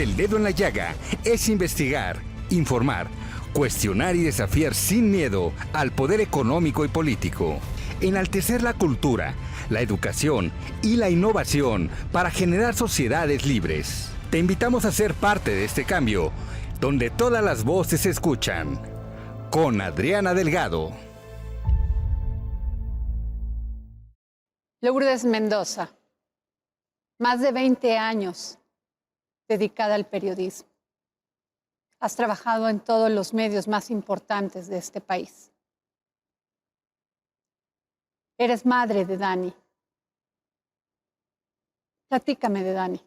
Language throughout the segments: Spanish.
El dedo en la llaga es investigar, informar, cuestionar y desafiar sin miedo al poder económico y político. Enaltecer la cultura, la educación y la innovación para generar sociedades libres. Te invitamos a ser parte de este cambio, donde todas las voces se escuchan. Con Adriana Delgado. Lourdes Mendoza, más de 20 años dedicada al periodismo. Has trabajado en todos los medios más importantes de este país. Eres madre de Dani. Platícame de Dani.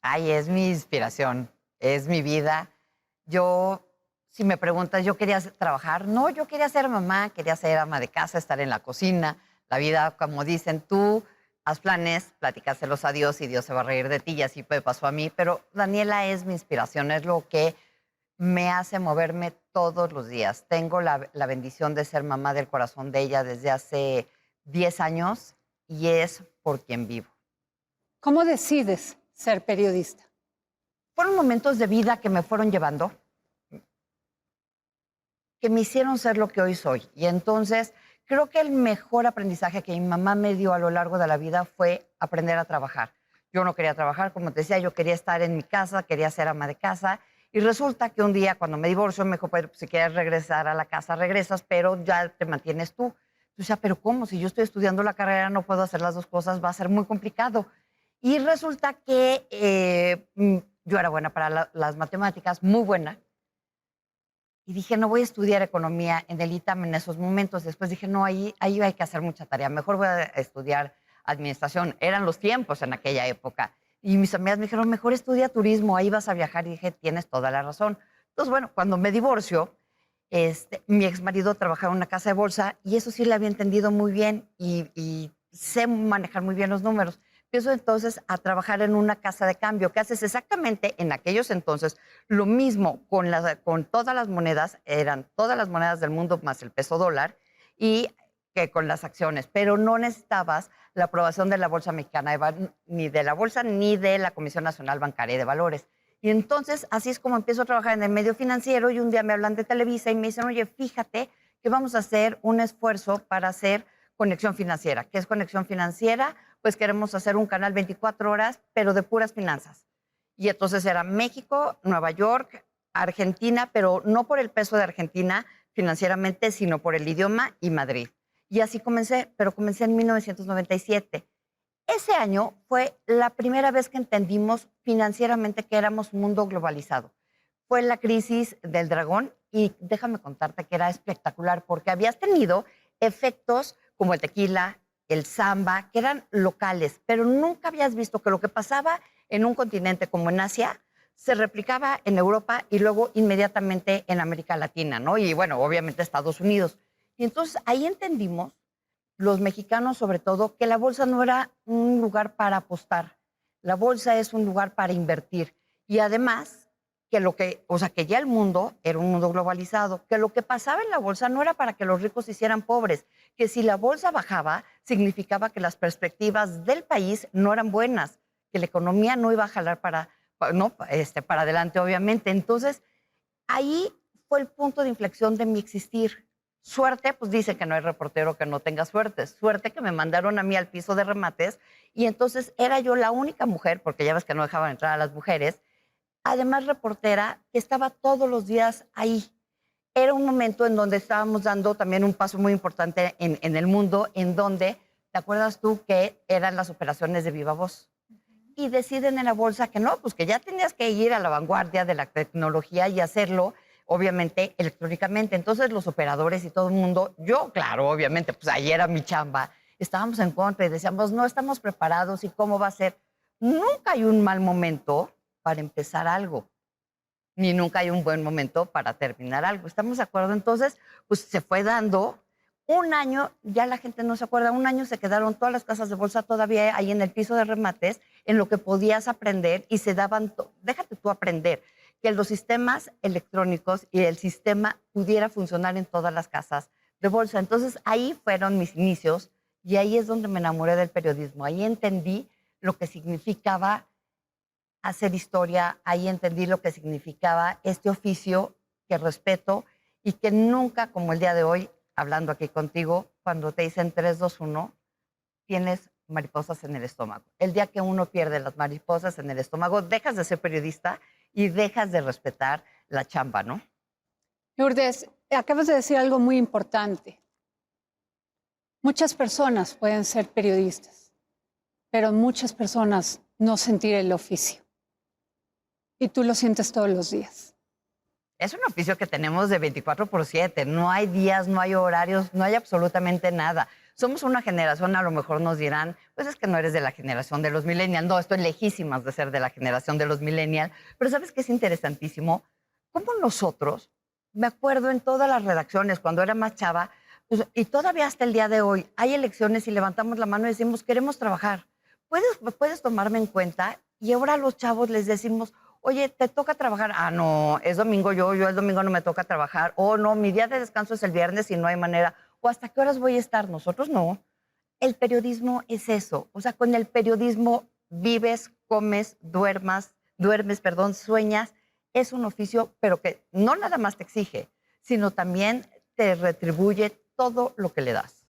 Ay, es mi inspiración, es mi vida. Yo, si me preguntas, ¿yo quería trabajar? No, yo quería ser mamá, quería ser ama de casa, estar en la cocina. La vida, como dicen, tú haz planes, platícaselos a Dios y Dios se va a reír de ti, y así me pasó a mí. Pero Daniela es mi inspiración, es lo que me hace moverme todos los días. Tengo la bendición de ser mamá del corazón de ella desde hace 10 años y es por quien vivo. ¿Cómo decides ser periodista? Fueron momentos de vida que me fueron llevando, que me hicieron ser lo que hoy soy. Y entonces creo que el mejor aprendizaje que mi mamá me dio a lo largo de la vida fue aprender a trabajar. Yo no quería trabajar, como te decía, yo quería estar en mi casa, quería ser ama de casa. Y resulta que un día, cuando me divorcio, me dijo, pero si quieres regresar a la casa, regresas, pero ya te mantienes tú. Yo decía, pero ¿cómo? Si yo estoy estudiando la carrera, no puedo hacer las dos cosas, va a ser muy complicado. Y resulta que yo era buena para las matemáticas, muy buena. Y dije, no voy a estudiar economía en el ITAM en esos momentos. Después dije, no, ahí hay que hacer mucha tarea. Mejor voy a estudiar administración. Eran los tiempos en aquella época. Y mis amigas me dijeron, mejor estudia turismo, ahí vas a viajar. Y dije, tienes toda la razón. Entonces, bueno, cuando me divorcio, mi exmarido trabajaba en una casa de bolsa y eso sí le había entendido muy bien y sé manejar muy bien los números. Empiezo entonces a trabajar en una casa de cambio, que haces exactamente en aquellos entonces lo mismo con todas las monedas, eran todas las monedas del mundo más el peso dólar, y que con las acciones, pero no necesitabas la aprobación de la Bolsa Mexicana, ni de la Bolsa, ni de la Comisión Nacional Bancaria de Valores. Y entonces así es como empiezo a trabajar en el medio financiero y un día me hablan de Televisa y me dicen, oye, fíjate que vamos a hacer un esfuerzo para hacer Conexión Financiera. ¿Qué es Conexión Financiera? Pues queremos hacer un canal 24 horas, pero de puras finanzas. Y entonces era México, Nueva York, Argentina, pero no por el peso de Argentina financieramente, sino por el idioma y Madrid. Y así comencé, pero comencé en 1997. Ese año fue la primera vez que entendimos financieramente que éramos un mundo globalizado. Fue la crisis del dragón y déjame contarte que era espectacular porque habías tenido efectos como el tequila, el samba, que eran locales, pero nunca habías visto que lo que pasaba en un continente como en Asia se replicaba en Europa y luego inmediatamente en América Latina, ¿no? Y bueno, obviamente Estados Unidos. Y entonces ahí entendimos, los mexicanos sobre todo, que la bolsa no era un lugar para apostar, la bolsa es un lugar para invertir. Y además, que ya el mundo era un mundo globalizado, que lo que pasaba en la bolsa no era para que los ricos se hicieran pobres, que si la bolsa bajaba, significaba que las perspectivas del país no eran buenas, que la economía no iba a jalar para adelante, obviamente. Entonces, ahí fue el punto de inflexión de mi existir. Suerte, pues dice que no hay reportero que no tenga suerte. Suerte que me mandaron a mí al piso de remates y entonces era yo la única mujer, porque ya ves que no dejaban entrar a las mujeres, además reportera, que estaba todos los días ahí. Era un momento en donde estábamos dando también un paso muy importante en el mundo, en donde, ¿te acuerdas tú que eran las operaciones de viva voz? Y deciden en la bolsa que no, pues que ya tenías que ir a la vanguardia de la tecnología y hacerlo, obviamente, electrónicamente. Entonces los operadores y todo el mundo, yo, claro, obviamente, pues ahí era mi chamba, estábamos en contra y decíamos, no estamos preparados y cómo va a ser. Nunca hay un mal momento para empezar algo, ni nunca hay un buen momento para terminar algo. ¿Estamos de acuerdo? Entonces, pues se fue dando. Un año, ya la gente no se acuerda, un año se quedaron todas las casas de bolsa todavía ahí en el piso de remates, en lo que podías aprender y se daban, déjate tú aprender, que los sistemas electrónicos y el sistema pudiera funcionar en todas las casas de bolsa. Entonces, ahí fueron mis inicios y ahí es donde me enamoré del periodismo. Ahí entendí lo que significaba hacer historia, ahí entendí lo que significaba este oficio que respeto y que nunca, como el día de hoy, hablando aquí contigo, cuando te dicen 3, 2, 1, tienes mariposas en el estómago. El día que uno pierde las mariposas en el estómago, dejas de ser periodista y dejas de respetar la chamba, ¿no? Lourdes, acabas de decir algo muy importante. Muchas personas pueden ser periodistas, pero muchas personas no sentir el oficio. Y tú lo sientes todos los días. Es un oficio que tenemos de 24/7. No hay días, no hay horarios, no hay absolutamente nada. Somos una generación, a lo mejor nos dirán, pues es que no eres de la generación de los millennials. No, estoy lejísimas de ser de la generación de los millennials. Pero ¿sabes qué es interesantísimo? Cómo nosotros, me acuerdo en todas las redacciones, cuando era más chava, pues, y todavía hasta el día de hoy, hay elecciones y levantamos la mano y decimos, queremos trabajar. ¿Puedes tomarme en cuenta? Y ahora a los chavos les decimos, oye, ¿te toca trabajar? Ah, no, es domingo, yo el domingo no me toca trabajar. O no, mi día de descanso es el viernes y no hay manera. O ¿hasta qué horas voy a estar? Nosotros no. El periodismo es eso. O sea, con el periodismo vives, comes, duermes, sueñas. Es un oficio, pero que no nada más te exige, sino también te retribuye todo lo que le das.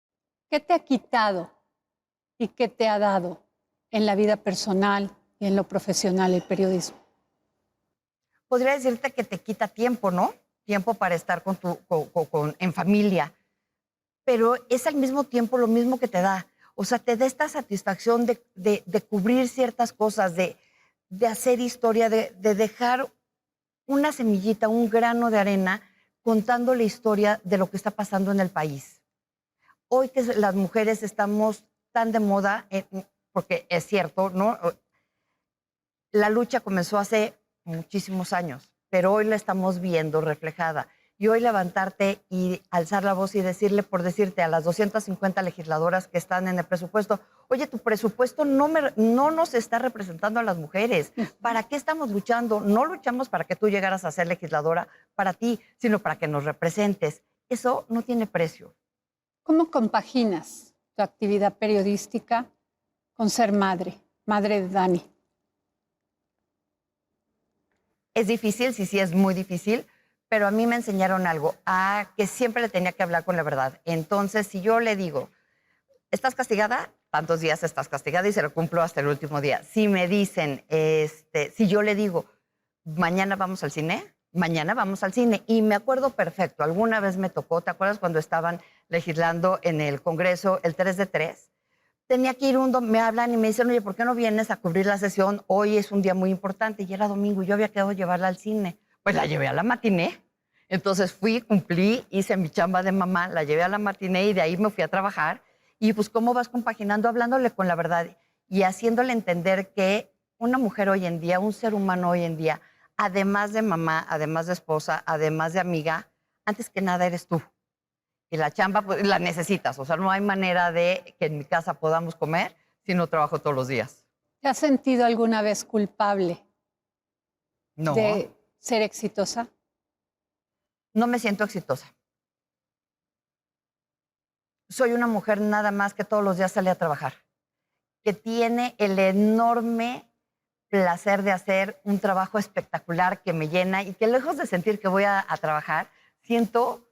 ¿Qué te ha quitado y qué te ha dado en la vida personal y en lo profesional el periodismo? Podría decirte que te quita tiempo, ¿no? Tiempo para estar en familia. Pero es al mismo tiempo lo mismo que te da. O sea, te da esta satisfacción de cubrir ciertas cosas, de hacer historia, de dejar una semillita, un grano de arena, contando la historia de lo que está pasando en el país. Hoy que las mujeres estamos tan de moda, porque es cierto, ¿no? La lucha comenzó hace muchísimos años, pero hoy la estamos viendo reflejada. Y hoy levantarte y alzar la voz y decirle, por decirte a las 250 legisladoras que están en el presupuesto, oye, tu presupuesto no nos está representando a las mujeres. ¿Para qué estamos luchando? No luchamos para que tú llegaras a ser legisladora para ti, sino para que nos representes. Eso no tiene precio. ¿Cómo compaginas tu actividad periodística con ser madre de Dani? Es difícil, sí, es muy difícil, pero a mí me enseñaron algo, a que siempre le tenía que hablar con la verdad. Entonces, si yo le digo, ¿estás castigada? Tantos días estás castigada y se lo cumplo hasta el último día. Si me dicen, si yo le digo, mañana vamos al cine, mañana vamos al cine. Y me acuerdo perfecto, alguna vez me tocó, ¿te acuerdas cuando estaban legislando en el Congreso el 3 de 3? Tenía que ir me hablan y me dicen, oye, ¿por qué no vienes a cubrir la sesión? Hoy es un día muy importante y era domingo y yo había quedado llevarla al cine. Pues la llevé a la matiné. Entonces fui, cumplí, hice mi chamba de mamá, la llevé a la matiné y de ahí me fui a trabajar. Y pues, ¿cómo vas compaginando? Hablándole con la verdad y haciéndole entender que una mujer hoy en día, un ser humano hoy en día, además de mamá, además de esposa, además de amiga, antes que nada eres tú. Y la chamba, pues, la necesitas. O sea, no hay manera de que en mi casa podamos comer si no trabajo todos los días. ¿Te has sentido alguna vez culpable No. de ser exitosa? No me siento exitosa. Soy una mujer nada más que todos los días sale a trabajar, que tiene el enorme placer de hacer un trabajo espectacular que me llena y que lejos de sentir que voy a trabajar, siento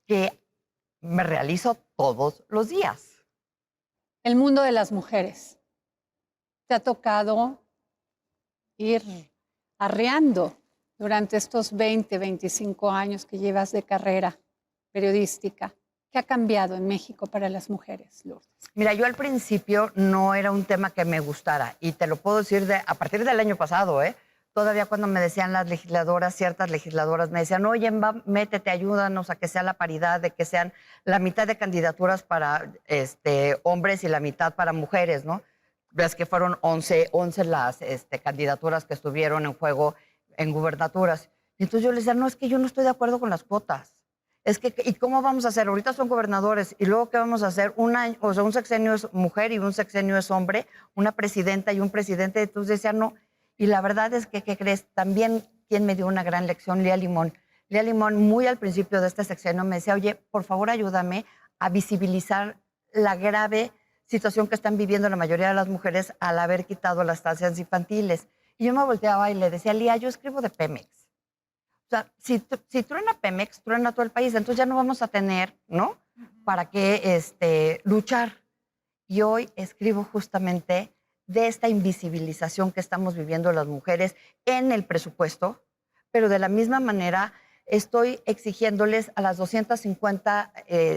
que me realizo todos los días. El mundo de las mujeres. ¿Te ha tocado ir arreando durante estos 20, 25 años que llevas de carrera periodística? ¿Qué ha cambiado en México para las mujeres, Lourdes? Mira, yo al principio no era un tema que me gustara y te lo puedo decir a partir del año pasado, ¿eh? Todavía cuando me decían las legisladoras, ciertas legisladoras me decían, oye, métete, ayúdanos a que sea la paridad, de que sean la mitad de candidaturas para hombres y la mitad para mujeres, ¿no? Ves que fueron 11 las candidaturas que estuvieron en juego en gubernaturas. Y entonces yo les decía, no, es que yo no estoy de acuerdo con las cuotas. Es que, ¿y cómo vamos a hacer? Ahorita son gobernadores y luego ¿qué vamos a hacer? Un sexenio es mujer y un sexenio es hombre, una presidenta y un presidente. Entonces decía, no. Y la verdad es que, ¿qué crees? También quien me dio una gran lección, Lía Limón. Lía Limón, muy al principio de este sexenio, me decía, oye, por favor ayúdame a visibilizar la grave situación que están viviendo la mayoría de las mujeres al haber quitado las estancias infantiles. Y yo me volteaba y le decía, Lía, yo escribo de Pemex. O sea, si truena Pemex, truena todo el país. Entonces ya no vamos a tener, ¿no? ¿Para qué luchar? Y hoy escribo justamente de esta invisibilización que estamos viviendo las mujeres en el presupuesto, pero de la misma manera estoy exigiéndoles a las 250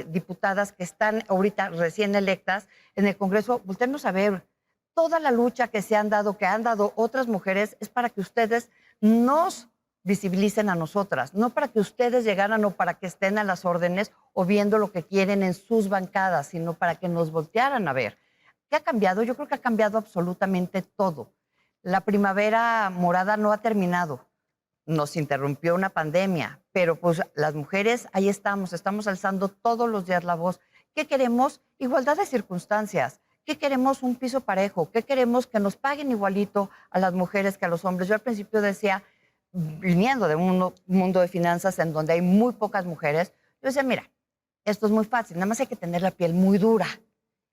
diputadas que están ahorita recién electas en el Congreso, voltearnos a ver. Toda la lucha que han dado otras mujeres, es para que ustedes nos visibilicen a nosotras, no para que ustedes llegaran o para que estén a las órdenes o viendo lo que quieren en sus bancadas, sino para que nos voltearan a ver. ¿Qué ha cambiado? Yo creo que ha cambiado absolutamente todo. La primavera morada no ha terminado. Nos interrumpió una pandemia, pero pues las mujeres ahí estamos alzando todos los días la voz. ¿Qué queremos? Igualdad de circunstancias. ¿Qué queremos? Un piso parejo. ¿Qué queremos? Que nos paguen igualito a las mujeres que a los hombres. Yo al principio decía, viniendo de un mundo de finanzas en donde hay muy pocas mujeres, yo decía, mira, esto es muy fácil, nada más hay que tener la piel muy dura.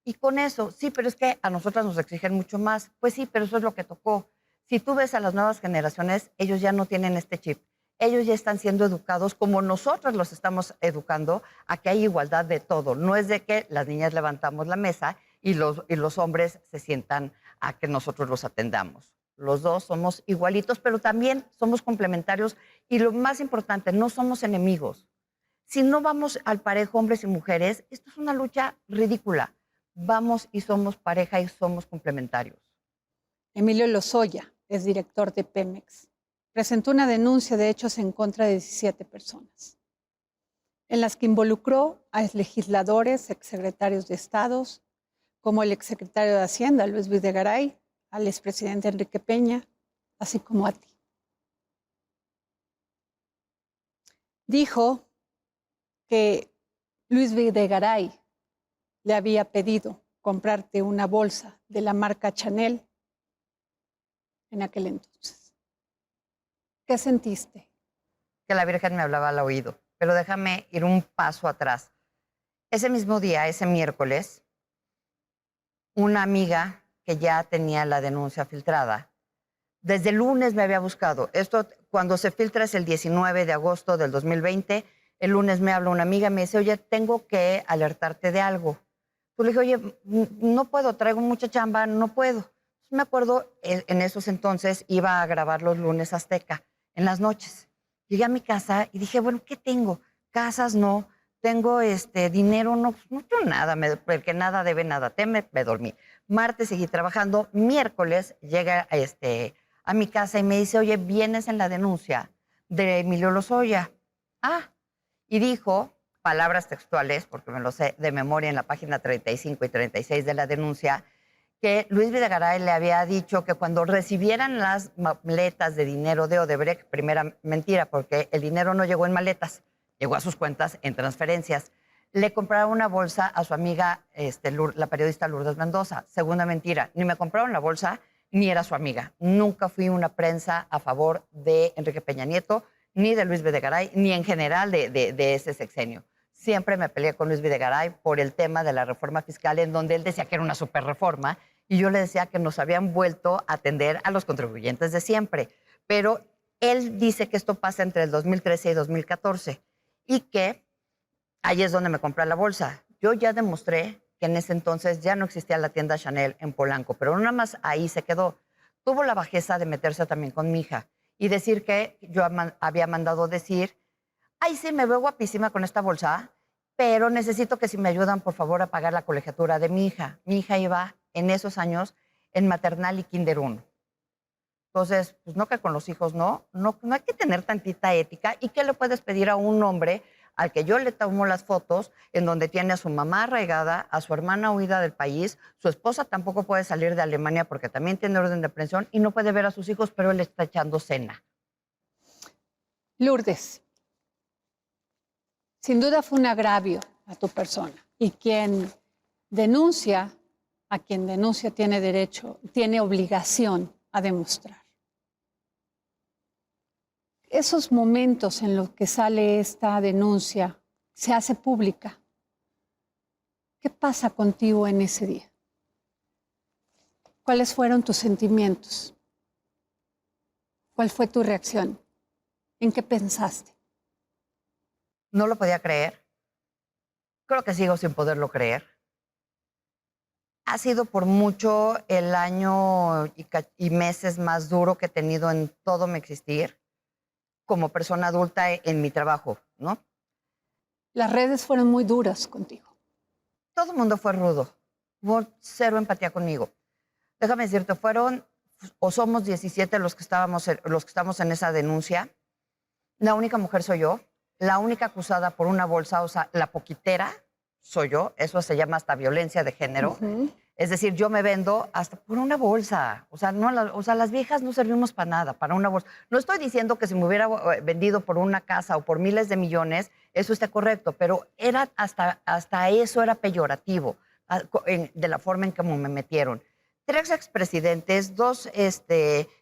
Y con eso, sí, pero es que a nosotras nos exigen mucho más. Pues sí, pero eso es lo que tocó. Si tú ves a las nuevas generaciones, ellos ya no tienen este chip. Ellos ya están siendo educados como nosotros los estamos educando a que hay igualdad de todo. No es de que las niñas levantamos la mesa y los hombres se sientan a que nosotros los atendamos. Los dos somos igualitos, pero también somos complementarios. Y lo más importante, no somos enemigos. Si no vamos al parejo hombres y mujeres, esto es una lucha ridícula. Vamos y somos pareja y somos complementarios. Emilio Lozoya es director de Pemex. Presentó una denuncia de hechos en contra de 17 personas, en las que involucró a legisladores, exsecretarios de Estados, como el exsecretario de Hacienda, Luis Videgaray, al expresidente Enrique Peña, así como a ti. Dijo que Luis Videgaray le había pedido comprarte una bolsa de la marca Chanel en aquel entonces. ¿Qué sentiste? Que la Virgen me hablaba al oído. Pero déjame ir un paso atrás. Ese mismo día, ese miércoles, una amiga que ya tenía la denuncia filtrada, desde el lunes me había buscado. Esto, cuando se filtra, es el 19 de agosto del 2020. El lunes me habla una amiga y me dice, oye, tengo que alertarte de algo. Pues le dije, oye, no puedo, traigo mucha chamba, no puedo. Me acuerdo, en esos entonces iba a grabar los lunes Azteca, en las noches. Llegué a mi casa y dije, bueno, ¿qué tengo? Casas no, tengo dinero, no tengo nada, porque nada debe nada teme, me dormí. Martes seguí trabajando, miércoles llega a mi casa y me dice, oye, vienes en la denuncia de Emilio Lozoya. Ah, y dijo, palabras textuales, porque me lo sé de memoria en la página 35 y 36 de la denuncia, que Luis Videgaray le había dicho que cuando recibieran las maletas de dinero de Odebrecht, primera mentira, porque el dinero no llegó en maletas, llegó a sus cuentas en transferencias, le compraron una bolsa a su amiga, la periodista Lourdes Mendoza. Segunda mentira, ni me compraron la bolsa, ni era su amiga. Nunca fui una prensa a favor de Enrique Peña Nieto, ni de Luis Videgaray, ni en general de ese sexenio. Siempre me peleé con Luis Videgaray por el tema de la reforma fiscal, en donde él decía que era una superreforma, y yo le decía que nos habían vuelto a atender a los contribuyentes de siempre. Pero él dice que esto pasa entre el 2013 y 2014, y que ahí es donde me compré la bolsa. Yo ya demostré que en ese entonces ya no existía la tienda Chanel en Polanco, pero no nada más ahí se quedó. Tuvo la bajeza de meterse también con mi hija y decir que yo había mandado decir, ay, sí, me veo guapísima con esta bolsa, pero necesito que si me ayudan, por favor, a pagar la colegiatura de mi hija. Mi hija iba en esos años en maternal y kinder 1. Entonces, pues no, que con los hijos no hay que tener tantita ética. ¿Y qué le puedes pedir a un hombre al que yo le tomo las fotos, en donde tiene a su mamá arraigada, a su hermana huida del país, su esposa tampoco puede salir de Alemania porque también tiene orden de aprehensión y no puede ver a sus hijos, pero él está echando cena? Lourdes, sin duda fue un agravio a tu persona, y quien denuncia, a quien denuncia tiene derecho, tiene obligación a demostrar. Esos momentos en los que sale esta denuncia, se hace pública. ¿Qué pasa contigo en ese día? ¿Cuáles fueron tus sentimientos? ¿Cuál fue tu reacción? ¿En qué pensaste? No lo podía creer. Creo que sigo sin poderlo creer. Ha sido por mucho el año y meses más duro que he tenido en todo mi existir como persona adulta en mi trabajo, ¿no? Las redes fueron muy duras contigo. Todo el mundo fue rudo. Hubo cero empatía conmigo. Déjame decirte, fueron o somos 17 los que estamos en esa denuncia. La única mujer soy yo. La única acusada por una bolsa, o sea, la poquitera soy yo. Eso se llama hasta violencia de género. Es decir, yo me vendo hasta por una bolsa. O sea, las viejas no servimos para nada, para una bolsa. No estoy diciendo que si me hubiera vendido por una casa o por miles de millones, eso esté correcto, pero era hasta eso era peyorativo de la forma en que me metieron. 3 expresidentes, 2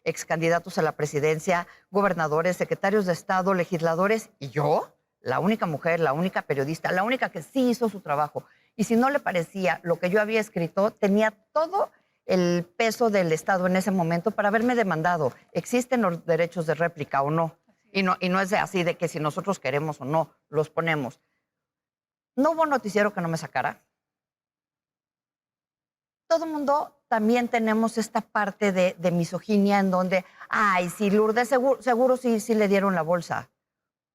excandidatos a la presidencia, gobernadores, secretarios de Estado, legisladores y yo, la única mujer, la única periodista, la única que sí hizo su trabajo. Y si no le parecía lo que yo había escrito, tenía todo el peso del Estado en ese momento para haberme demandado. ¿Existen los derechos de réplica o no? Y no es así de que si nosotros queremos o no, los ponemos. No hubo noticiero que no me sacara. Todo el mundo también tenemos esta parte de misoginia en donde, ay, sí, Lourdes, seguro sí le dieron la bolsa.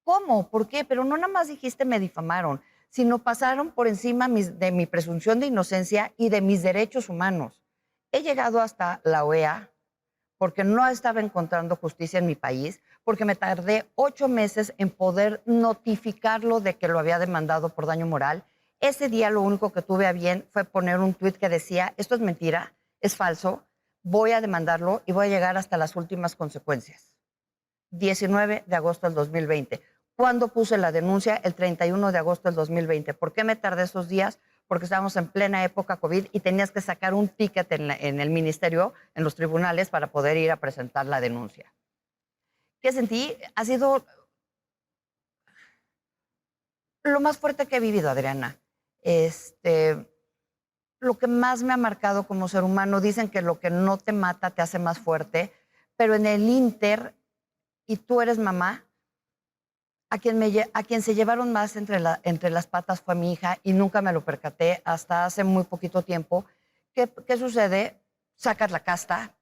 ¿Cómo? ¿Por qué? Pero no nada más dijiste me difamaron, sino pasaron por encima de mi presunción de inocencia y de mis derechos humanos. He llegado hasta la OEA porque no estaba encontrando justicia en mi país, porque me tardé 8 meses en poder notificarlo de que lo había demandado por daño moral. Ese día lo único que tuve a bien fue poner un tuit que decía, esto es mentira, es falso, voy a demandarlo y voy a llegar hasta las últimas consecuencias. 19 de agosto del 2020. ¿Cuándo puse la denuncia? El 31 de agosto del 2020. ¿Por qué me tardé esos días? Porque estábamos en plena época COVID y tenías que sacar un ticket en el ministerio, en los tribunales, para poder ir a presentar la denuncia. ¿Qué sentí? Ha sido lo más fuerte que he vivido, Adriana. Lo que más me ha marcado como ser humano, dicen que lo que no te mata te hace más fuerte, pero en el Inter, y tú eres mamá, a quien se llevaron más entre las patas fue mi hija y nunca me lo percaté hasta hace muy poquito tiempo. ¿Qué sucede? Sacas la casta,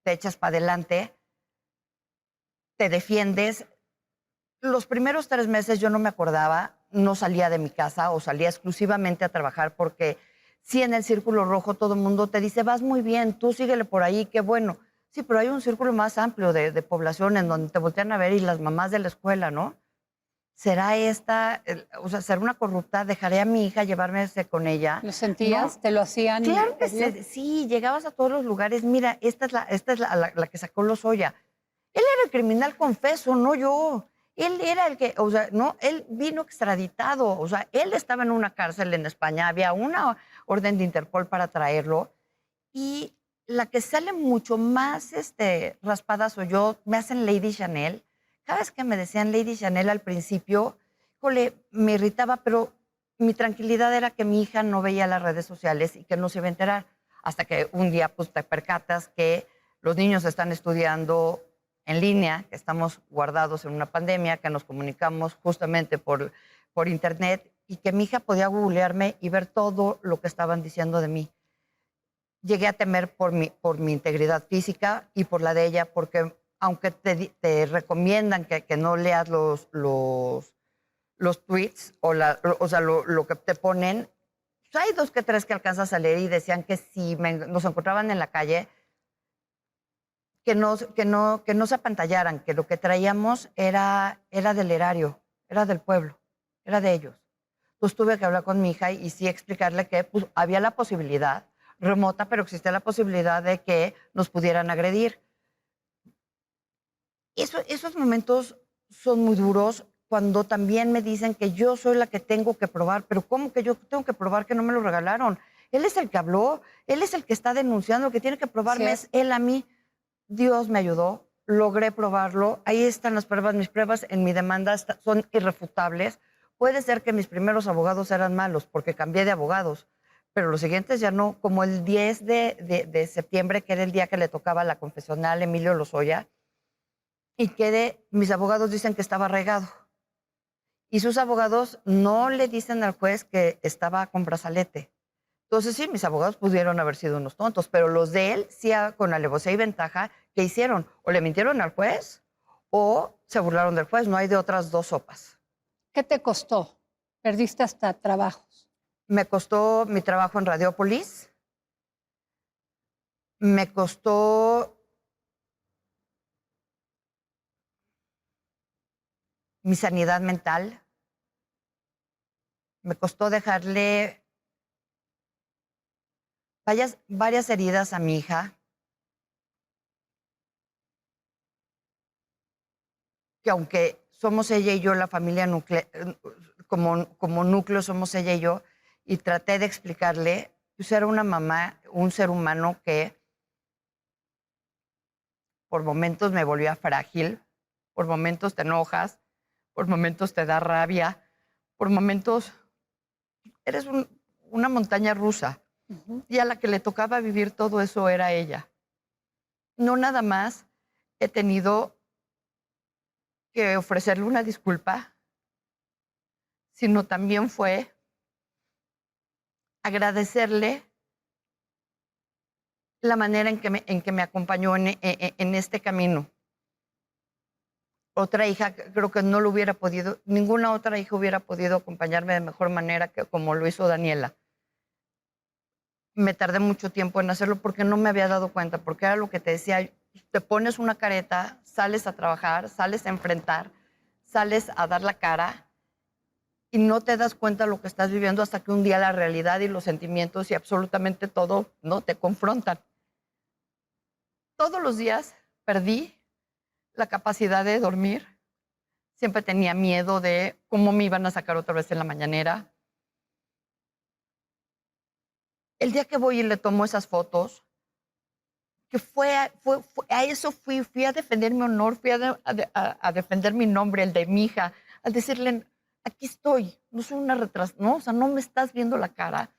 te echas para adelante, te defiendes. Los primeros 3 meses yo no me acordaba, no salía de mi casa o salía exclusivamente a trabajar porque sí, en el círculo rojo todo el mundo te dice, vas muy bien, tú síguele por ahí, qué bueno. Sí, pero hay un círculo más amplio de población en donde te voltean a ver y las mamás de la escuela, ¿no? ¿Será será una corrupta? ¿Dejaré a mi hija llevarme con ella? ¿Lo sentías? ¿No? ¿Te lo hacían? Claro que sí, llegabas a todos los lugares. Mira, esta es la que sacó Lozoya. Él era el criminal confeso, no yo. Él era el que, él vino extraditado. O sea, él estaba en una cárcel en España, había una orden de Interpol para traerlo. Y la que sale mucho más raspada soy yo, me hacen Lady Chanel. Cada vez que me decían Lady Chanel al principio, me irritaba, pero mi tranquilidad era que mi hija no veía las redes sociales y que no se iba a enterar. Hasta que un día pues, te percatas que los niños están estudiando en línea, que estamos guardados en una pandemia, que nos comunicamos justamente por internet y que mi hija podía googlearme y ver todo lo que estaban diciendo de mí. Llegué a temer por mi integridad física y por la de ella, porque aunque te recomiendan que no leas los tweets lo que te ponen, pues hay 2 que 3 que alcanzas a leer y decían que si nos encontraban en la calle, que no se apantallaran, que lo que traíamos era del erario, era del pueblo, era de ellos. Pues tuve que hablar con mi hija y sí explicarle que pues, había la posibilidad, remota, pero existía la posibilidad de que nos pudieran agredir. Esos momentos son muy duros cuando también me dicen que yo soy la que tengo que probar, pero ¿cómo que yo tengo que probar que no me lo regalaron? Él es el que habló, él es el que está denunciando, el que tiene que probarme es él a mí. Dios me ayudó, logré probarlo, ahí están las pruebas, mis pruebas en mi demanda son irrefutables. Puede ser que mis primeros abogados eran malos porque cambié de abogados, pero los siguientes ya no, como el 10 de septiembre, que era el día que le tocaba la confesional Emilio Lozoya. y mis abogados dicen que estaba regado. Y sus abogados no le dicen al juez que estaba con brazalete. Entonces sí, mis abogados pudieron haber sido unos tontos, pero los de él, sí, con alevosía y ventaja, ¿qué hicieron? O le mintieron al juez o se burlaron del juez. No hay de otras dos sopas. ¿Qué te costó? Perdiste hasta trabajos. Me costó mi trabajo en Radiopolis. Me costó mi sanidad mental. Me costó dejarle varias heridas a mi hija, que aunque somos ella y yo, la familia nuclear, como núcleo somos ella y yo, y traté de explicarle, pues era una mamá, un ser humano que por momentos me volvía frágil, por momentos te enojas, por momentos te da rabia, por momentos eres una montaña rusa. Y a la que le tocaba vivir todo eso era ella. No nada más he tenido que ofrecerle una disculpa, sino también fue agradecerle la manera en que me acompañó en este camino. Otra hija, creo que no lo hubiera podido, ninguna otra hija hubiera podido acompañarme de mejor manera que como lo hizo Daniela. Me tardé mucho tiempo en hacerlo porque no me había dado cuenta, porque era lo que te decía, te pones una careta, sales a trabajar, sales a enfrentar, sales a dar la cara y no te das cuenta de lo que estás viviendo hasta que un día la realidad y los sentimientos y absolutamente todo, ¿no?, te confrontan. Todos los días perdí la capacidad de dormir. Siempre tenía miedo de cómo me iban a sacar otra vez en la mañanera. El día que voy y le tomo esas fotos, que a eso fui a defender mi honor, fui a defender mi nombre, el de mi hija, a decirle, aquí estoy, no soy una retrasada, no, o sea, no me estás viendo la cara.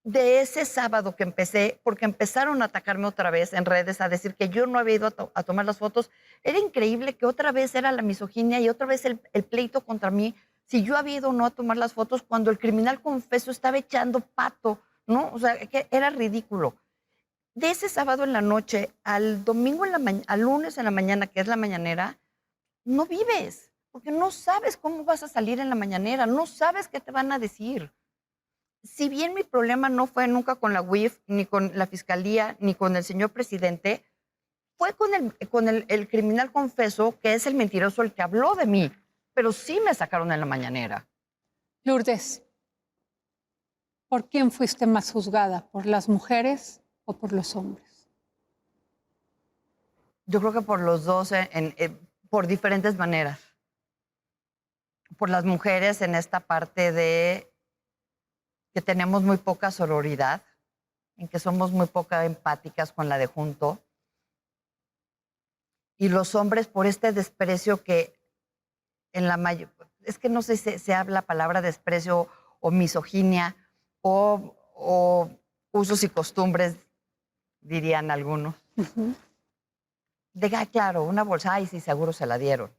De ese sábado que empecé, porque empezaron a atacarme otra vez en redes, a decir que yo no había ido a tomar las fotos, era increíble que otra vez era la misoginia y otra vez el pleito contra mí, si yo había ido o no a tomar las fotos cuando el criminal confeso estaba echando pato, ¿no? O sea, que era ridículo. De ese sábado en la noche al domingo al lunes en la mañana, que es la mañanera, no vives, porque no sabes cómo vas a salir en la mañanera, no sabes qué te van a decir. Si bien mi problema no fue nunca con la UIF, ni con la fiscalía, ni con el señor presidente, fue con el criminal confeso, que es el mentiroso el que habló de mí, pero sí me sacaron en la mañanera. Lourdes, ¿por quién fuiste más juzgada? ¿Por las mujeres o por los hombres? Yo creo que por los dos, por diferentes maneras. Por las mujeres en esta parte de que tenemos muy poca sororidad, en que somos muy poco empáticas con la de junto. Y los hombres por este desprecio que en la mayor, es que no sé si se habla la palabra desprecio o misoginia o usos y costumbres, dirían algunos. De, claro, una bolsa, ay, sí, seguro se la dieron.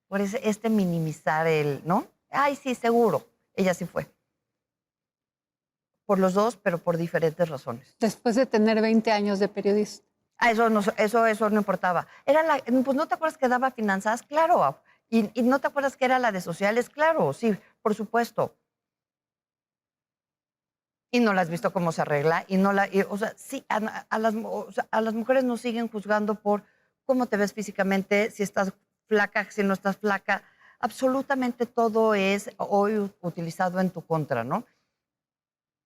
Por este minimizar ¿no? Ay, sí, seguro, ella sí fue. Por los dos, pero por diferentes razones. Después de tener 20 años de periodista. Eso no importaba. Pues ¿no te acuerdas que daba finanzas? Claro. ¿Y no te acuerdas que era la de sociales? Claro, sí, por supuesto. Y no la has visto cómo se arregla. O sea, sí, a las mujeres nos siguen juzgando por cómo te ves físicamente, si estás flaca, si no estás flaca. Absolutamente todo es hoy utilizado en tu contra, ¿no?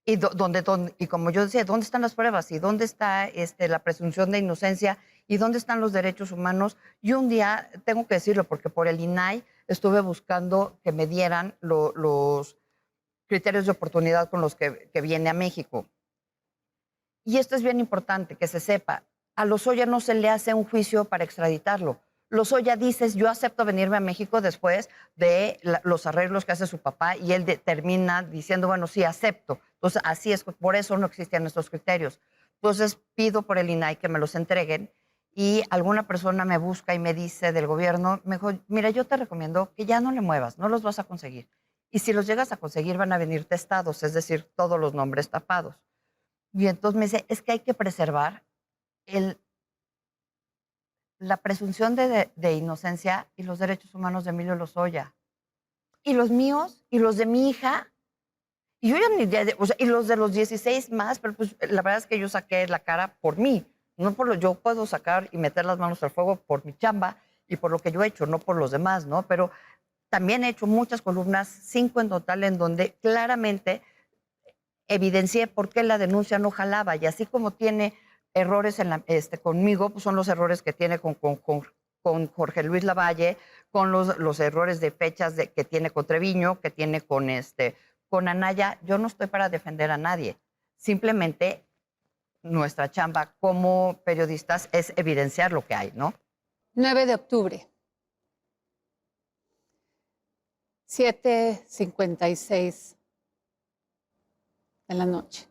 Y como yo decía, ¿dónde están las pruebas? ¿Y dónde está la presunción de inocencia? ¿Y dónde están los derechos humanos? Y un día, tengo que decirlo, porque por el INAI estuve buscando que me dieran los criterios de oportunidad con los que viene a México. Y esto es bien importante, que se sepa. A Lozoya no se le hace un juicio para extraditarlo. Lozoya dice, yo acepto venirme a México después de los arreglos que hace su papá, y él termina diciendo, bueno, sí, acepto. Entonces, así es, por eso no existían estos criterios. Entonces, pido por el INAI que me los entreguen, y alguna persona me busca y me dice del gobierno, me dijo, mira, yo te recomiendo que ya no le muevas, no los vas a conseguir. Y si los llegas a conseguir van a venir testados, es decir, todos los nombres tapados. Y entonces me dice, es que hay que preservar el, la presunción de inocencia y los derechos humanos de Emilio Lozoya. Y los míos, y los de mi hija, y yo ya ni, o sea, y los de los 16 más, pero pues la verdad es que yo saqué la cara por mí. No por lo, yo puedo sacar y meter las manos al fuego por mi chamba y por lo que yo he hecho, no por los demás, ¿no? Pero también he hecho muchas columnas, 5 en total, en donde claramente evidencié por qué la denuncia no jalaba. Y así como tiene errores en conmigo, pues son los errores que tiene con Jorge Luis Lavalle, con los errores de fechas que tiene con Treviño, que tiene con Anaya. Yo no estoy para defender a nadie. Simplemente nuestra chamba como periodistas es evidenciar lo que hay, ¿no? 9 de octubre, 7:56 de la noche.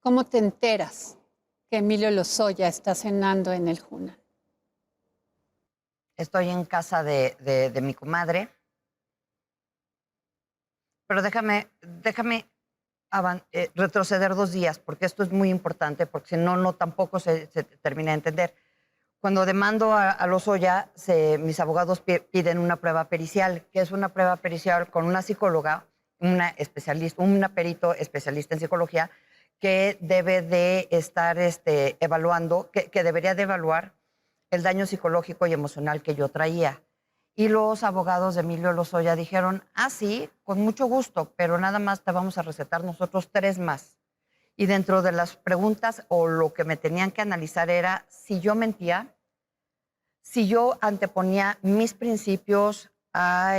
¿Cómo te enteras que Emilio Lozoya está cenando en el Hunan? Estoy en casa de mi comadre, pero déjame retroceder 2 días, porque esto es muy importante, porque si no, no tampoco se termina de entender. Cuando demando a Lozoya, mis abogados piden una prueba pericial, que es una prueba pericial con una psicóloga, una especialista, un perito especialista en psicología, que debe de estar evaluando, que debería de evaluar el daño psicológico y emocional que yo traía. Y los abogados de Emilio Lozoya dijeron, sí, con mucho gusto, pero nada más te vamos a recetar nosotros 3 más. Y dentro de las preguntas o lo que me tenían que analizar era si yo mentía, si yo anteponía mis principios a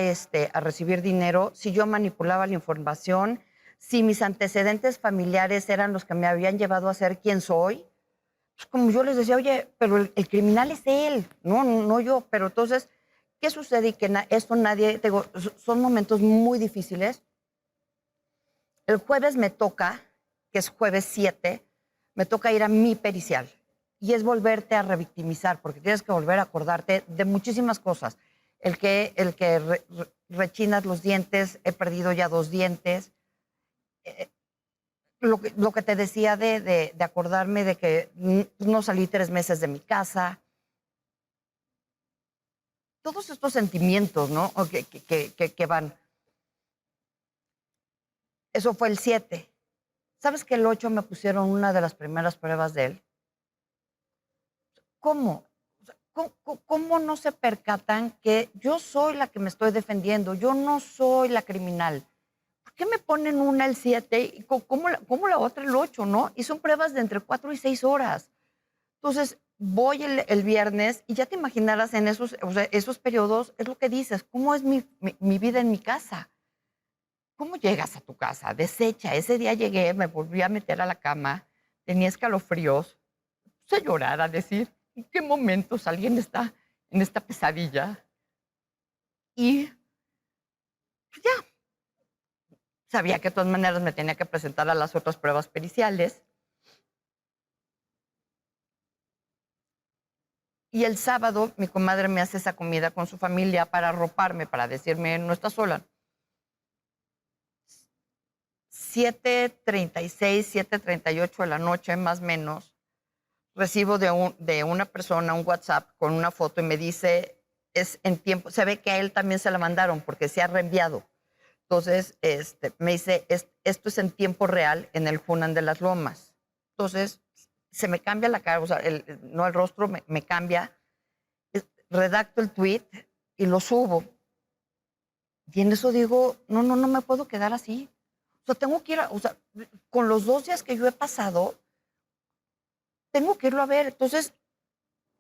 recibir dinero, si yo manipulaba la información, si mis antecedentes familiares eran los que me habían llevado a ser quien soy. Pues como yo les decía, oye, pero el criminal es él, no yo. Pero entonces, ¿qué sucede? Y que esto nadie, digo, son momentos muy difíciles. El jueves me toca, que es jueves 7, me toca ir a mi pericial. Y es volverte a revictimizar, porque tienes que volver a acordarte de muchísimas cosas. El que rechinas los dientes, he perdido ya 2 dientes. Lo que te decía de acordarme de que no salí 3 meses de mi casa. Todos estos sentimientos, ¿no? Que van. Eso fue el 7. ¿Sabes que el 8 me pusieron una de las primeras pruebas de él? ¿Cómo? ¿Cómo no se percatan que yo soy la que me estoy defendiendo? Yo no soy la criminal. ¿Por qué me ponen una el 7 y cómo la otra el 8, no? Y son pruebas de entre 4 y 6 horas. Entonces, voy el viernes y ya te imaginarás en esos periodos, es lo que dices, ¿cómo es mi vida en mi casa? ¿Cómo llegas a tu casa? Deshecha. Ese día llegué, me volví a meter a la cama, tenía escalofríos, puse a llorar, a decir, ¿en qué momentos alguien está en esta pesadilla? Y pues ya, sabía que de todas maneras me tenía que presentar a las otras pruebas periciales. Y el sábado mi comadre me hace esa comida con su familia para arroparme, para decirme, no estás sola. 7:36, 7:38 de la noche, más o menos, recibo de una persona un WhatsApp con una foto y me dice, es en tiempo, se ve que a él también se la mandaron porque se ha reenviado. Entonces, me dice, esto es en tiempo real en el Hunan de las Lomas. Entonces, se me cambia la cara, o sea, no el rostro, me cambia, redacto el tweet y lo subo. Y en eso digo, no me puedo quedar así. O sea, tengo que ir, con los 2 días que yo he pasado, tengo que irlo a ver. Entonces,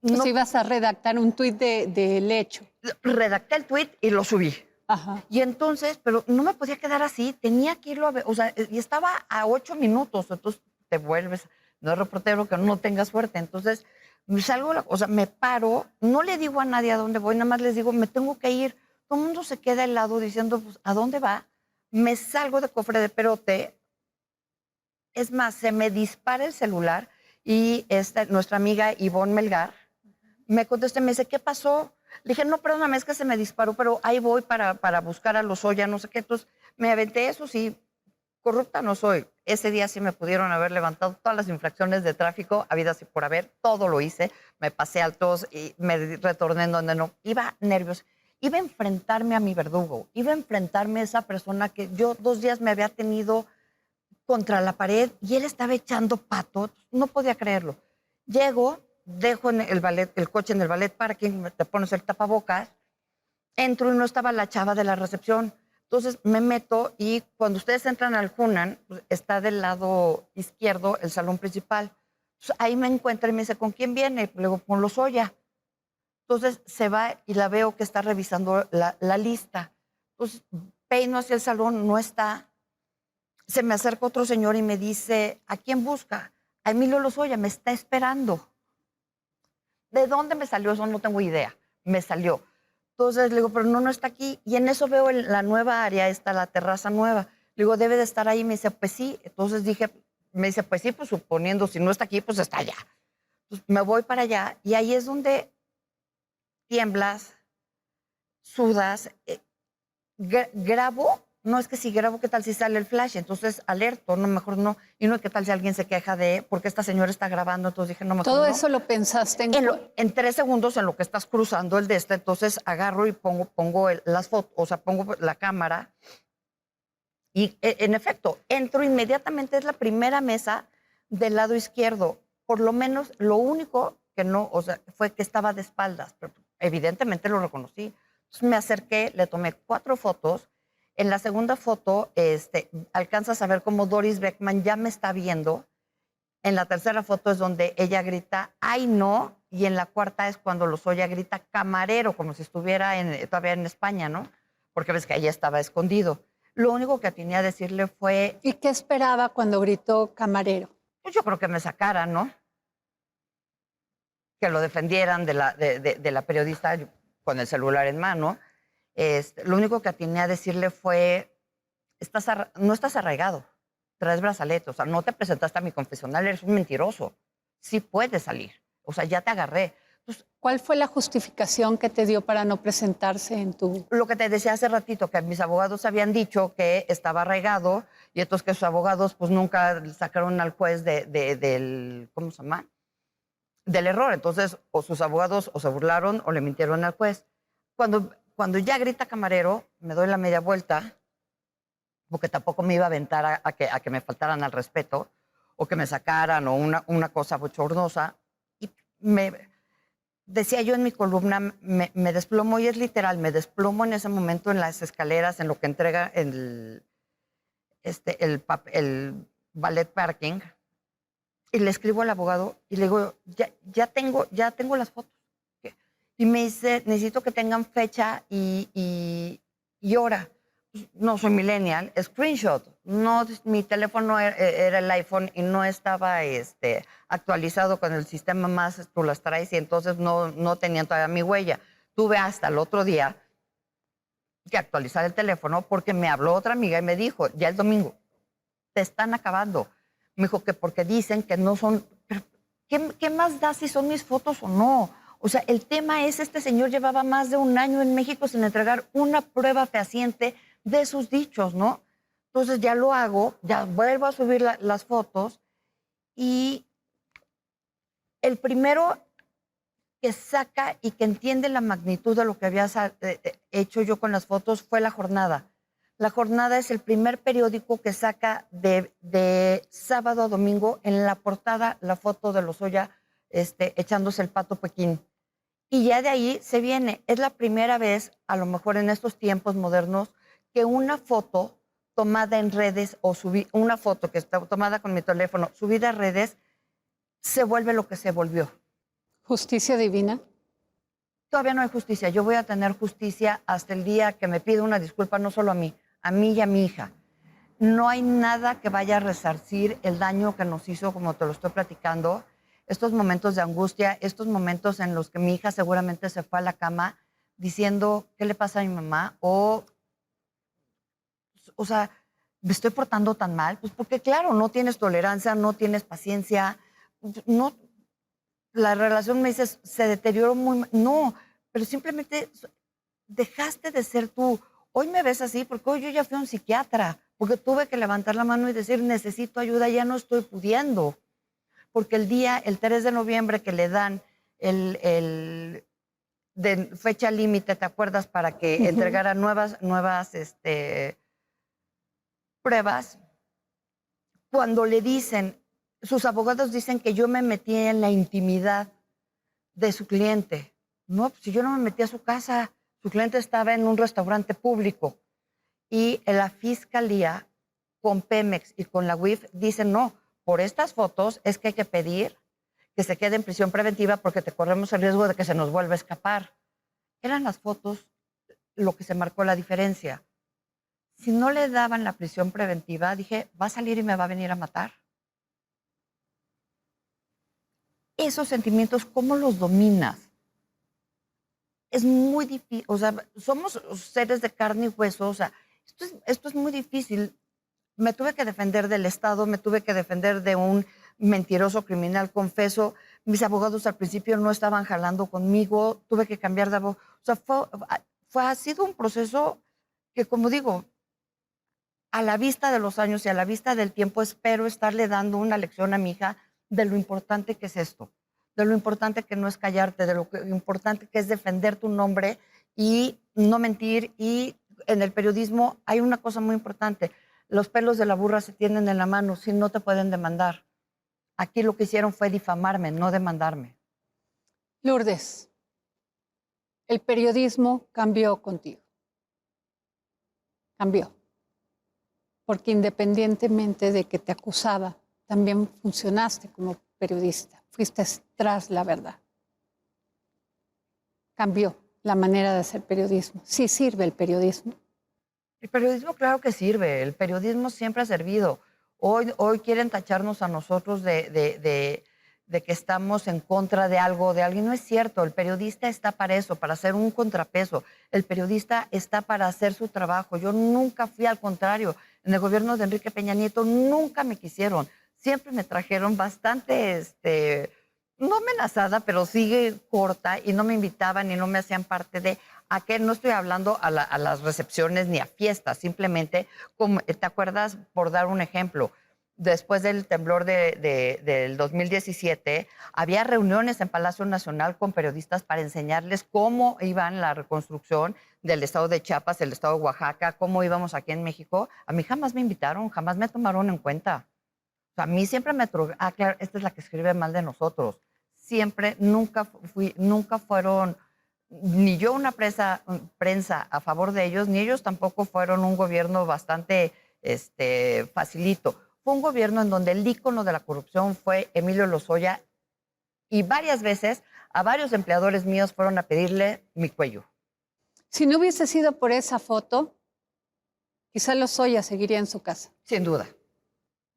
no. Ibas a redactar un tuit del hecho. Redacté el tuit y lo subí. Ajá. Y entonces, pero no me podía quedar así, tenía que irlo a ver, o sea, y estaba a 8 minutos, entonces te vuelves, no es reportero que no tenga suerte. Entonces, salgo, o sea, me paro, no le digo a nadie a dónde voy, nada más les digo, me tengo que ir. Todo el mundo se queda helado diciendo, pues, ¿a dónde va? Me salgo de cofre de perote. Es más, se me dispara el celular y nuestra amiga Ivonne Melgar me contesta y me dice, ¿qué pasó? Le dije, no, perdóname, es que se me disparó, pero ahí voy para buscar a Lozoya, no sé qué. Entonces me aventé eso, sí, corrupta no soy. Ese día sí me pudieron haber levantado todas las infracciones de tráfico, habidas y por haber, todo lo hice. Me pasé altos y me retorné en donde no. Iba nerviosa. Iba a enfrentarme a mi verdugo, iba a enfrentarme a esa persona que yo 2 días me había tenido contra la pared y él estaba echando pato, no podía creerlo. Llego, dejo en el coche en el ballet parking, te pones el tapabocas, entro y no estaba la chava de la recepción. Entonces me meto y cuando ustedes entran al Hunan, pues, está del lado izquierdo el salón principal. Entonces, ahí me encuentra y me dice, ¿con quién viene? Le digo, con Lozoya. Entonces se va y la veo que está revisando la lista. Entonces peino hacia el salón, no está. Se me acerca otro señor y me dice, ¿a quién busca? A Emilio Lozoya, me está esperando. ¿De dónde me salió eso? No tengo idea. Me salió. Entonces le digo, pero no está aquí. Y en eso veo la nueva área, está la terraza nueva. Le digo, debe de estar ahí. Me dice, pues sí. Entonces me dice, pues sí, pues suponiendo, si no está aquí, pues está allá. Entonces me voy para allá y ahí es donde tiemblas, sudas, grabo. No, es que si grabo, ¿qué tal si sale el flash? Entonces alerto, no, mejor no. Y no, ¿qué tal si alguien se queja porque esta señora está grabando? Entonces dije, no, mejor Todo no. eso lo pensaste En 3 segundos en lo que estás cruzando el entonces agarro y pongo las fotos, o sea, pongo la cámara y en efecto, entro inmediatamente, es la primera mesa del lado izquierdo. Por lo menos, lo único que no, o sea, fue que estaba de espaldas, pero evidentemente lo reconocí. Entonces me acerqué, le tomé 4 fotos. En la segunda foto, alcanzas a ver cómo Doris Beckman ya me está viendo. En la tercera foto es donde ella grita, ¡ay, no! Y en la cuarta es cuando Lozoya grita, camarero, como si estuviera todavía en España, ¿no? Porque ves que ella estaba escondido. Lo único que tenía a decirle fue... ¿Y qué esperaba cuando gritó camarero? Pues yo creo que me sacaran, ¿no? Que lo defendieran de la periodista con el celular en mano. Lo único que tenía a decirle fue, no estás arraigado, traes brazalete, o sea, no te presentaste a mi confesional, eres un mentiroso. Sí puedes salir, o sea, ya te agarré. Entonces, ¿cuál fue la justificación que te dio para no presentarse en tu...? Lo que te decía hace ratito, que mis abogados habían dicho que estaba arraigado y entonces que sus abogados pues nunca sacaron al juez del, ¿cómo se llama? Del error. Entonces, o sus abogados o se burlaron o le mintieron al juez. Cuando ya grita camarero, me doy la media vuelta, porque tampoco me iba a aventar a que me faltaran al respeto, o que me sacaran, o una cosa bochornosa. Y decía yo en mi columna, me desplomo, y es literal, me desplomo en ese momento en las escaleras, en lo que entrega el ballet parking, y le escribo al abogado y le digo, ya tengo las fotos. Y me dice, necesito que tengan fecha y hora. No soy millennial, screenshot. No, mi teléfono era el iPhone y no estaba actualizado con el sistema más, tú las traes, y entonces no tenían todavía mi huella. Tuve hasta el otro día que actualizar el teléfono porque me habló otra amiga y me dijo, ya el domingo, te están acabando. Me dijo que porque dicen que no son... Pero, ¿qué más da si son mis fotos o no? O sea, el tema es, este señor llevaba más de 1 año en México sin entregar una prueba fehaciente de sus dichos, ¿no? Entonces ya lo hago, ya vuelvo a subir las fotos, y el primero que saca y que entiende la magnitud de lo que había hecho yo con las fotos fue La Jornada. La Jornada es el primer periódico que saca de sábado a domingo en la portada la foto de Lozoya echándose el pato Pekín. Y ya de ahí se viene. Es la primera vez, a lo mejor en estos tiempos modernos, que una foto tomada en redes o una foto que está tomada con mi teléfono, subida a redes, se vuelve lo que se volvió. ¿Justicia divina? Todavía no hay justicia. Yo voy a tener justicia hasta el día que me pida una disculpa, no solo a mí y a mi hija. No hay nada que vaya a resarcir el daño que nos hizo, como te lo estoy platicando. Estos momentos de angustia, estos momentos en los que mi hija seguramente se fue a la cama diciendo, ¿qué le pasa a mi mamá? O sea, ¿me estoy portando tan mal? Pues porque claro, no tienes tolerancia, no tienes paciencia, no, la relación me dices, se deterioró muy, no, pero simplemente dejaste de ser tú. Hoy me ves así porque hoy yo ya fui a un psiquiatra, porque tuve que levantar la mano y decir, necesito ayuda, ya no estoy pudiendo. Porque el 3 de noviembre que le dan de fecha límite, ¿te acuerdas? Para que entregara nuevas pruebas, cuando le dicen, sus abogados dicen que yo me metí en la intimidad de su cliente. No, pues si yo no me metí a su casa, su cliente estaba en un restaurante público. Y la fiscalía con Pemex y con la UIF dicen, no, por estas fotos es que hay que pedir que se quede en prisión preventiva porque te corremos el riesgo de que se nos vuelva a escapar. Eran las fotos lo que se marcó la diferencia. Si no le daban la prisión preventiva, dije, va a salir y me va a venir a matar. Esos sentimientos, ¿cómo los dominas? Es muy difícil, o sea, somos seres de carne y hueso, o sea, esto es muy difícil. Me tuve que defender del Estado, me tuve que defender de un mentiroso criminal confeso. Mis abogados al principio no estaban jalando conmigo, tuve que cambiar de abogado. O sea, ha sido un proceso que, como digo, a la vista de los años y a la vista del tiempo, espero estarle dando una lección a mi hija de lo importante que es esto, de lo importante que no es callarte, de lo importante que es defender tu nombre y no mentir. Y en el periodismo hay una cosa muy importante. Los pelos de la burra se tienen en la mano, si no te pueden demandar. Aquí lo que hicieron fue difamarme, no demandarme. Lourdes, el periodismo cambió contigo. Cambió. Porque independientemente de que te acusaba, también funcionaste como periodista. Fuiste tras la verdad. Cambió la manera de hacer periodismo. Sí sirve el periodismo. El periodismo, claro que sirve. El periodismo siempre ha servido. Hoy quieren tacharnos a nosotros de que estamos en contra de algo, de alguien. No es cierto. El periodista está para eso, para hacer un contrapeso. El periodista está para hacer su trabajo. Yo nunca fui al contrario. En el gobierno de Enrique Peña Nieto nunca me quisieron. Siempre me trajeron bastante, no amenazada, pero sigue corta, y no me invitaban y no me hacían parte de... ¿A qué? No estoy hablando a las recepciones ni a fiestas, simplemente, como, ¿te acuerdas? Por dar un ejemplo, después del temblor del 2017, había reuniones en Palacio Nacional con periodistas para enseñarles cómo iba la reconstrucción del estado de Chiapas, el estado de Oaxaca, cómo íbamos aquí en México. A mí jamás me invitaron, jamás me tomaron en cuenta. O sea, a mí siempre me... claro, esta es la que escribe mal de nosotros. Siempre, nunca fueron... Ni yo una prensa a favor de ellos, ni ellos tampoco fueron un gobierno bastante facilito. Fue un gobierno en donde el ícono de la corrupción fue Emilio Lozoya, y varias veces a varios empleadores míos fueron a pedirle mi cuello. Si no hubiese sido por esa foto, quizá Lozoya seguiría en su casa. Sin duda.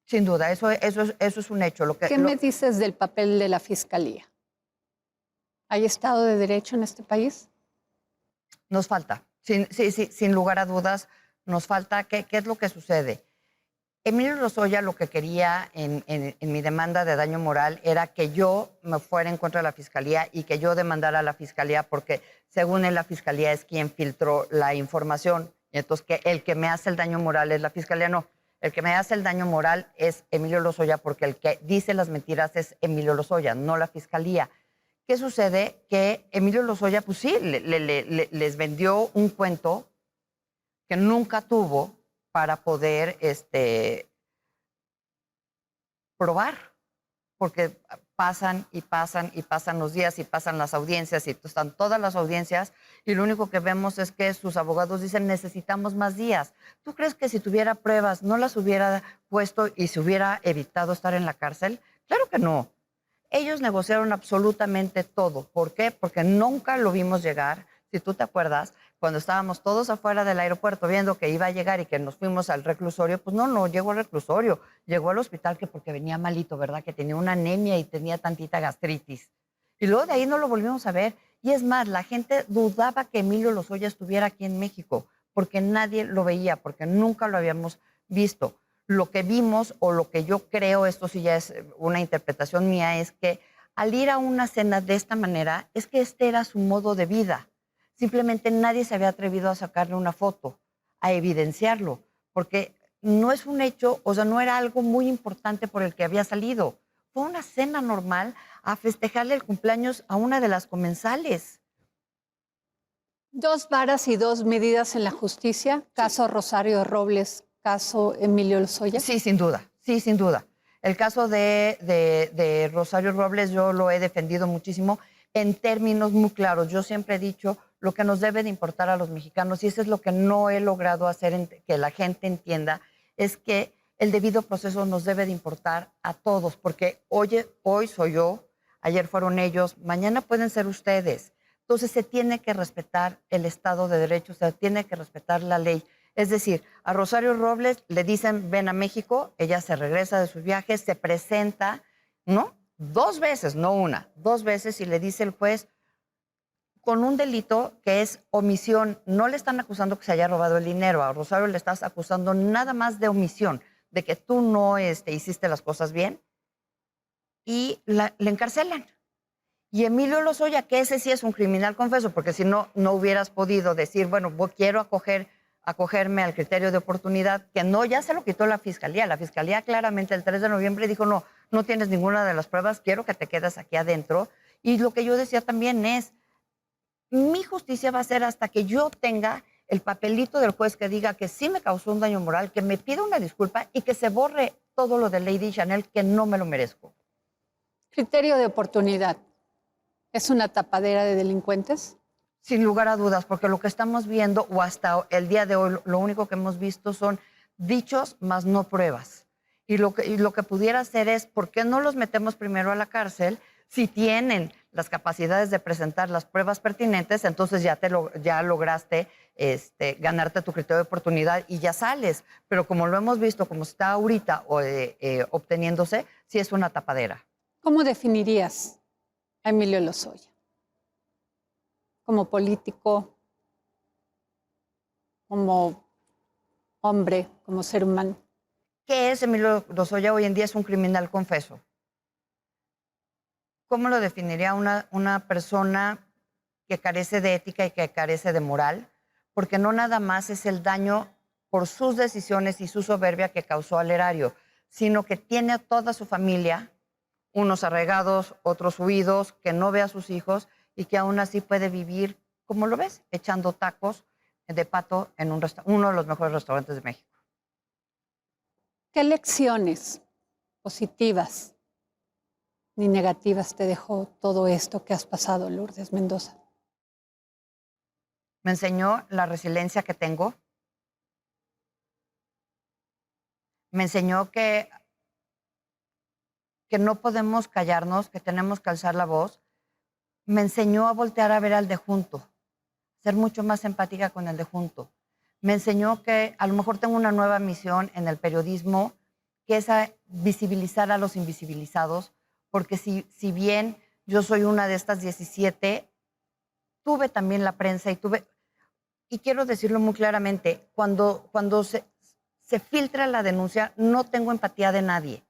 Sin duda, eso es un hecho. ¿Qué me dices del papel de la Fiscalía? ¿Hay Estado de Derecho en este país? Nos falta, sin lugar a dudas, nos falta. ¿Qué es lo que sucede? Emilio Lozoya lo que quería en mi demanda de daño moral era que yo me fuera en contra de la Fiscalía y que yo demandara a la Fiscalía, porque según él la Fiscalía es quien filtró la información. Y entonces que el que me hace el daño moral es la Fiscalía. No, el que me hace el daño moral es Emilio Lozoya, porque el que dice las mentiras es Emilio Lozoya, no la Fiscalía. ¿Qué sucede? Que Emilio Lozoya, pues sí, les vendió un cuento que nunca tuvo para poder probar, porque pasan y pasan y pasan los días y pasan las audiencias y están todas las audiencias, y lo único que vemos es que sus abogados dicen necesitamos más días. ¿Tú crees que si tuviera pruebas no las hubiera puesto y se hubiera evitado estar en la cárcel? Claro que no. Ellos negociaron absolutamente todo. ¿Por qué? Porque nunca lo vimos llegar. Si tú te acuerdas, cuando estábamos todos afuera del aeropuerto viendo que iba a llegar y que nos fuimos al reclusorio, pues no llegó al reclusorio, llegó al hospital, que porque venía malito, ¿verdad? Que tenía una anemia y tenía tantita gastritis. Y luego de ahí no lo volvimos a ver. Y es más, la gente dudaba que Emilio Lozoya estuviera aquí en México, porque nadie lo veía, porque nunca lo habíamos visto. Lo que vimos o lo que yo creo, esto sí ya es una interpretación mía, es que al ir a una cena de esta manera, es que este era su modo de vida. Simplemente nadie se había atrevido a sacarle una foto, a evidenciarlo, porque no es un hecho, o sea, no era algo muy importante por el que había salido. Fue una cena normal a festejarle el cumpleaños a una de las comensales. Dos varas y dos medidas en la justicia, caso Rosario Robles, caso Emilio Lozoya. Sí, sin duda, sí, sin duda. El caso de Rosario Robles yo lo he defendido muchísimo en términos muy claros. Yo siempre he dicho lo que nos debe de importar a los mexicanos, y eso es lo que no he logrado hacer que la gente entienda, es que el debido proceso nos debe de importar a todos, porque hoy soy yo, ayer fueron ellos, mañana pueden ser ustedes. Entonces se tiene que respetar el Estado de Derecho, se tiene que respetar la ley. Es decir, a Rosario Robles le dicen, ven a México, ella se regresa de sus viajes, se presenta, ¿no? 2 veces, no una, 2 veces, y le dice el juez, con un delito que es omisión. No le están acusando que se haya robado el dinero, a Rosario le estás acusando nada más de omisión, de que tú no hiciste las cosas bien, y le encarcelan. Y Emilio Lozoya, que ese sí es un criminal confeso, porque si no, no hubieras podido decir, bueno, quiero acogerme al criterio de oportunidad, que no, ya se lo quitó la fiscalía. La fiscalía claramente el 3 de noviembre dijo, no, no tienes ninguna de las pruebas, quiero que te quedes aquí adentro. Y lo que yo decía también es, mi justicia va a ser hasta que yo tenga el papelito del juez que diga que sí me causó un daño moral, que me pida una disculpa y que se borre todo lo de Lady Chanel, que no me lo merezco. Criterio de oportunidad. ¿Es una tapadera de delincuentes? Sin lugar a dudas, porque lo que estamos viendo, o hasta el día de hoy, lo único que hemos visto son dichos más no pruebas. Y lo que pudiera hacer es, ¿por qué no los metemos primero a la cárcel? Si tienen las capacidades de presentar las pruebas pertinentes, entonces ya lograste ganarte tu criterio de oportunidad y ya sales. Pero como lo hemos visto, como está ahorita obteniéndose, sí es una tapadera. ¿Cómo definirías a Emilio Lozoya? Como político, como hombre, como ser humano. ¿Qué es Emilio Lozoya hoy en día? Es un criminal confeso. ¿Cómo lo definiría una persona que carece de ética y que carece de moral? Porque no nada más es el daño por sus decisiones y su soberbia que causó al erario, sino que tiene a toda su familia, unos arraigados, otros huidos, que no ve a sus hijos y que aún así puede vivir, como lo ves, echando tacos de pato en uno de los mejores restaurantes de México. ¿Qué lecciones positivas ni negativas te dejó todo esto que has pasado, Lourdes Mendoza? Me enseñó la resiliencia que tengo. Me enseñó que no podemos callarnos, que tenemos que alzar la voz. Me enseñó a voltear a ver al de junto, ser mucho más empática con el de junto. Me enseñó que a lo mejor tengo una nueva misión en el periodismo, que es a visibilizar a los invisibilizados, porque si bien yo soy una de estas 17, tuve también la prensa y quiero decirlo muy claramente, cuando se filtra la denuncia, no tengo empatía de nadie.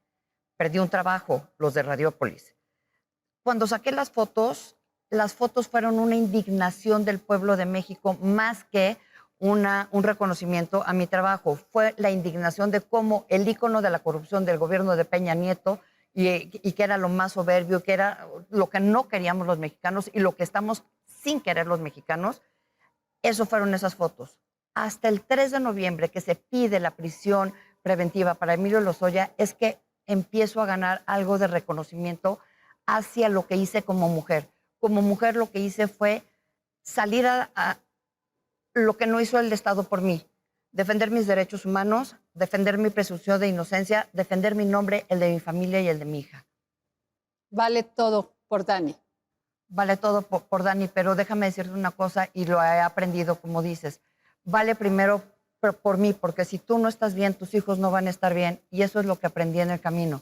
Perdí un trabajo, los de Radiópolis. Cuando saqué las fotos fueron una indignación del pueblo de México más que un reconocimiento a mi trabajo. Fue la indignación de cómo el ícono de la corrupción del gobierno de Peña Nieto y que era lo más soberbio, que era lo que no queríamos los mexicanos y lo que estamos sin querer los mexicanos, eso fueron esas fotos. Hasta el 3 de noviembre que se pide la prisión preventiva para Emilio Lozoya es que empiezo a ganar algo de reconocimiento hacia lo que hice como mujer. Como mujer lo que hice fue salir a lo que no hizo el Estado por mí. Defender mis derechos humanos, defender mi presunción de inocencia, defender mi nombre, el de mi familia y el de mi hija. Vale todo por Dani. Vale todo por Dani, pero déjame decirte una cosa y lo he aprendido, como dices. Vale primero por mí, porque si tú no estás bien, tus hijos no van a estar bien, y eso es lo que aprendí en el camino.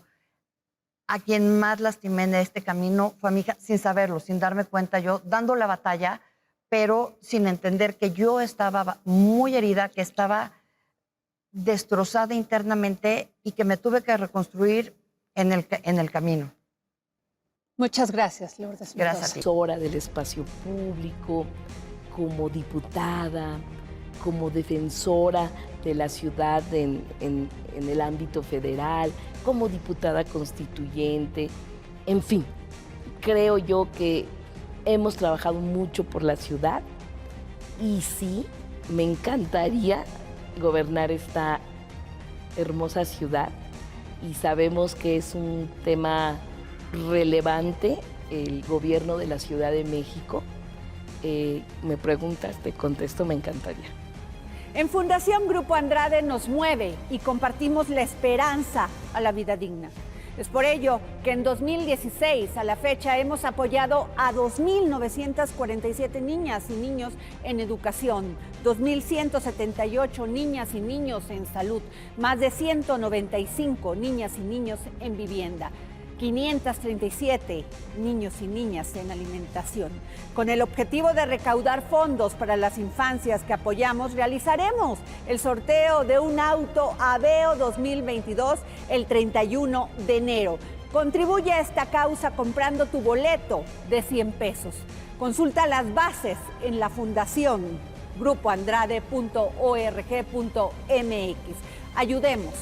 A quien más lastimé en este camino fue a mi hija, sin saberlo, sin darme cuenta yo, dando la batalla, pero sin entender que yo estaba muy herida, que estaba destrozada internamente y que me tuve que reconstruir en el camino. Muchas gracias, Lourdes. Gracias a ti. Defensora del espacio público, como diputada, como defensora de la ciudad en el ámbito federal, como diputada constituyente, en fin, creo yo que hemos trabajado mucho por la ciudad y sí, me encantaría gobernar esta hermosa ciudad y sabemos que es un tema relevante el gobierno de la Ciudad de México. Me preguntas, te contesto, me encantaría. En Fundación Grupo Andrade nos mueve y compartimos la esperanza a la vida digna. Es por ello que en 2016, a la fecha, hemos apoyado a 2.947 niñas y niños en educación, 2.178 niñas y niños en salud, más de 195 niñas y niños en vivienda, 537 niños y niñas en alimentación. Con el objetivo de recaudar fondos para las infancias que apoyamos, realizaremos el sorteo de un auto Aveo 2022 el 31 de enero. Contribuye a esta causa comprando tu boleto de 100 pesos. Consulta las bases en la fundación grupoandrade.org.mx. Ayudemos